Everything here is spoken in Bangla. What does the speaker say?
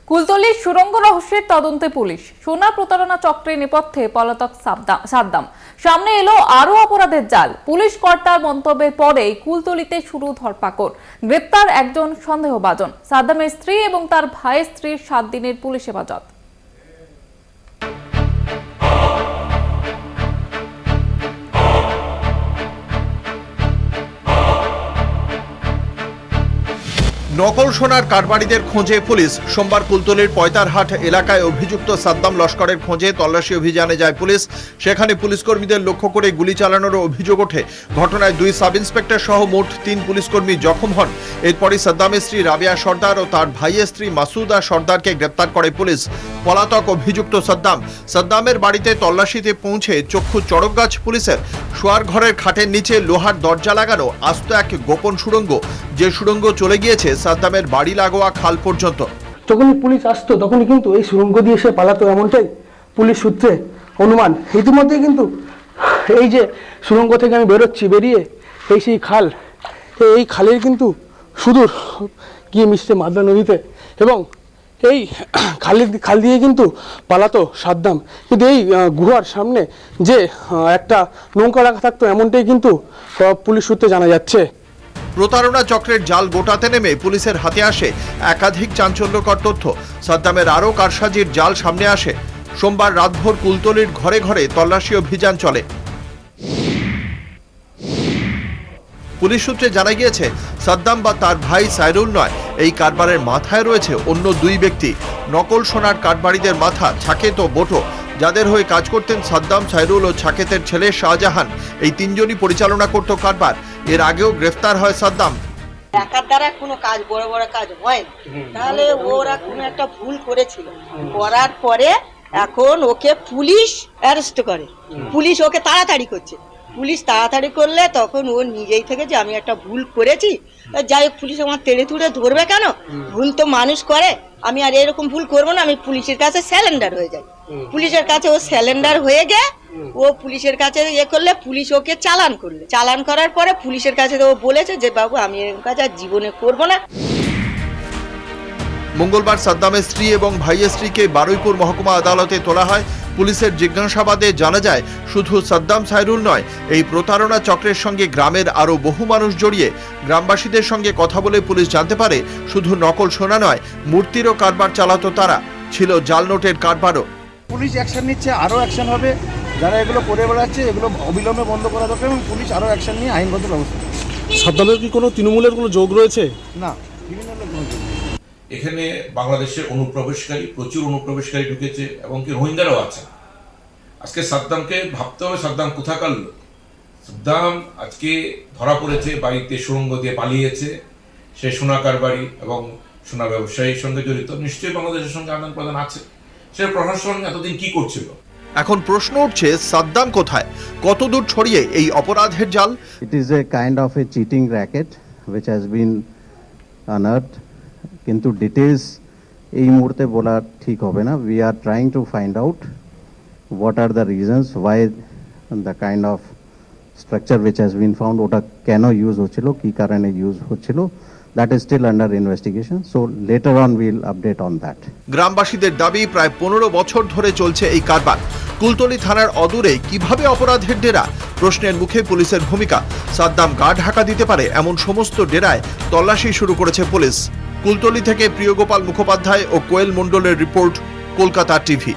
কুলতলির সুড়ঙ্গ রহস্যের তদন্তে পুলিশ। সোনা প্রতারণা চক্রের নেপথ্যে পলাতক সাদ্দাম। সামনে এলো আরো অপরাধের জাল। পুলিশ কর্তার মন্তব্যের পরেই কুলতলিতে শুরু ধরপাকড়। গ্রেপ্তার একজন সন্দেহভাজন, সাদ্দামের স্ত্রী এবং তার ভাইয়ের স্ত্রীর 7 দিনের পুলিশ হেফাজত। নকল সোনার কারবারিদের খোঁজে পুলিশ। সোমবার কুলতলির পয়তারহাট এলাকায় অভিযুক্ত সাদ্দাম লস্করের খোঁজে তল্লাশি অভিযানে যায় পুলিশ। সেখানে পুলিশ কর্মীদের লক্ষ্য করে গুলি চালানোর অভিযোগ ওঠে। ঘটনায় 2 সাব ইন্সপেক্টর সহ মোট 3 পুলিশ কর্মী জখম হন। এরপরই সাদ্দামের স্ত্রী রাবিয়া সর্দার ও তার ভাইয়ের স্ত্রী মাসুদা সর্দারকে গ্রেপ্তার করে পুলিশ। পলাতক অভিযুক্ত সাদ্দামের বাড়িতে তল্লাশিতে পৌঁছে চক্ষু চড়ক গাছ পুলিশের। শোয়ার ঘরের খাটের নিচে লোহার দরজা লাগানো আস্ত এক গোপন সুড়ঙ্গ, যে সুড়ঙ্গ চলে গিয়েছে সাদ্দামের বাড়ি লাগোয়া খাল পর্যন্ত। যখনই পুলিশ আসতো তখনই কিন্তু এই সুড়ঙ্গ দিয়ে সে পালাতো, এমনটাই পুলিশ সূত্রে অনুমান। ইতিমধ্যে কিন্তু এই যে সুড়ঙ্গ থেকে আমি বেরিয়ে এই সেই খাল, এই খালের কিন্তু সুদূর গিয়ে মিশছে মাদলা নদীতে, এবং এই খাল দিয়ে কিন্তু পালাতো সাদ্দাম। কিন্তু এই গুহার সামনে যে একটা নৌকা রাখা থাকতো, এমনটাই কিন্তু পুলিশ সূত্রে জানা যাচ্ছে। প্রতারণা চক্রের জাল গোটাতে নেমে পুলিশের হাতে আসে একাধিক চাঞ্চল্যকর তথ্য। সাদ্দামের আরও কারসাজির জাল সামনে আসে। সোমবার রাতভর কুলতলির ঘরে ঘরে তল্লাশি অভিযান চলে। পুলিশ সূত্রে জানা গিয়েছে, সাদ্দাম বা তার ভাই সাইরুল নয়, এই কারবারের মাথায় রয়েছে অন্য 2 ব্যক্তি। নকল সোনার কারবারিদের মাথা ছাকেত ও বটো, যাদের হয়ে কাজ করতেন সাদ্দাম, সাইরুল ও ছাকেতের ছেলে শাহজাহান। এই 3 জনই পরিচালনা করত কারবার। এর আগেও গ্রেফতার হয় সাদ্দাম। একার দ্বারা কোনো কাজ বড় বড় কাজ হয় না, তাহলে ওরা কোনো একটা ভুল করেছিল, করার পরে এখন ওকে পুলিশ অ্যারেস্ট করে। পুলিশ ওকে তাড়াতাড়ি করছে। পুলিশ তাড়াতাড়ি করলে তখন ও নিজেই থেকে যে আমি একটা ভুল করেছি, যাই হোক পুলিশ আমার তেড়ে তুড়ে ধরবে কেন, ভুল তো মানুষ করে, আমি আর এরকম ভুল করবো না, আমি পুলিশের কাছে স্যালেন্ডার হয়ে যাই। পুলিশের কাছে ও স্যালেন্ডার হয়ে গে ও পুলিশের কাছে করলে পুলিশ ওকে চালান করার পরে পুলিশের কাছে ও বলেছে যে বাবু আমি এরকম কাজ আর জীবনে করবো না। মঙ্গলবার সাদ্দামের স্ত্রী এবং ভাইয়ের স্ত্রীকে বারুইপুর মহকুমা আদালতে তোলা হয়। পুলিশের জিজ্ঞাসাবাদে জানা যায়, শুধু সাদ্দাম সাইরুল নয়, এই প্রতারণা চক্রের সঙ্গে গ্রামের আরও বহু মানুষ জড়িয়ে। গ্রামবাসীদের সঙ্গে কথা বলে পুলিশ জানতে পারে, শুধু নকল সোনা নয়, মূর্তিরও কারবার চালাতো তারা। ছিল জাল নোটের কারবারও। পুলিশ অ্যাকশন নিচ্ছে, আরও অ্যাকশন হবে। যারা এগুলো করে বেড়াচ্ছে এগুলো অবিলম্বে বন্ধ করা দরকার, এবং পুলিশ আরও অ্যাকশন নিয়ে আইনগত ব্যবস্থা। সাদ্দামের কি কোনো তৃণমূলের কোনো যোগ রয়েছে? না, বিভিন্ন লোক কোনো যোগ নেই। এখানে বাংলাদেশের অনুপ্রবেশকারী, প্রচুর অনুপ্রবেশকারী ঢুকেছে, এবং কি রোহিঙ্গারাও আছে। আজকে সাদ্দামকে ভাবতে হবে, সাদ্দাম কোথাকার লোক। সাদ্দাম আজকে ধরা পড়েছে, বাড়িতে সুড়ঙ্গ দিয়ে পালিয়েছে। সে সোনা কারবারি এবং সোনা ব্যবসায়ীর সঙ্গে জড়িত। নিশ্চয়ই বাংলাদেশের সঙ্গে আদান প্রদান আছে। সে প্রশাসন এতদিন কি করছিল? এখন প্রশ্ন উঠছে, সাদ্দাম কোথায়, কতদূর ছড়িয়ে এই অপরাধের জাল? It is a kind of a cheating racket which has been unearthed, কিন্তু ডিটেলস এই মুহূর্তে বলা ঠিক হবে না। We are trying to find out what are the reasons why the kind of structure which has been found, ওটা কেন ইউজ হচ্ছিল, কি কারণে ইউজ হচ্ছিল, that is still under investigation, so later on we'll update on that. গ্রামবাসীদের দাবি, প্রায় 15 বছর ধরে চলছে এই কারবার। কুলতলি থানার অদূরে কিভাবে অপরাধের ডেরা? প্রশ্নের মুখে পুলিশের ভূমিকা। সাদ্দাম গা ঢাকা দিতে পারে এমন সমস্ত ডেরায় তল্লাশি শুরু করেছে পুলিশ। কুলতলি থেকে প্রিয়গোপাল মুখোপাধ্যায় ও কোয়েল মণ্ডলের রিপোর্ট, কলকাতা টিভি।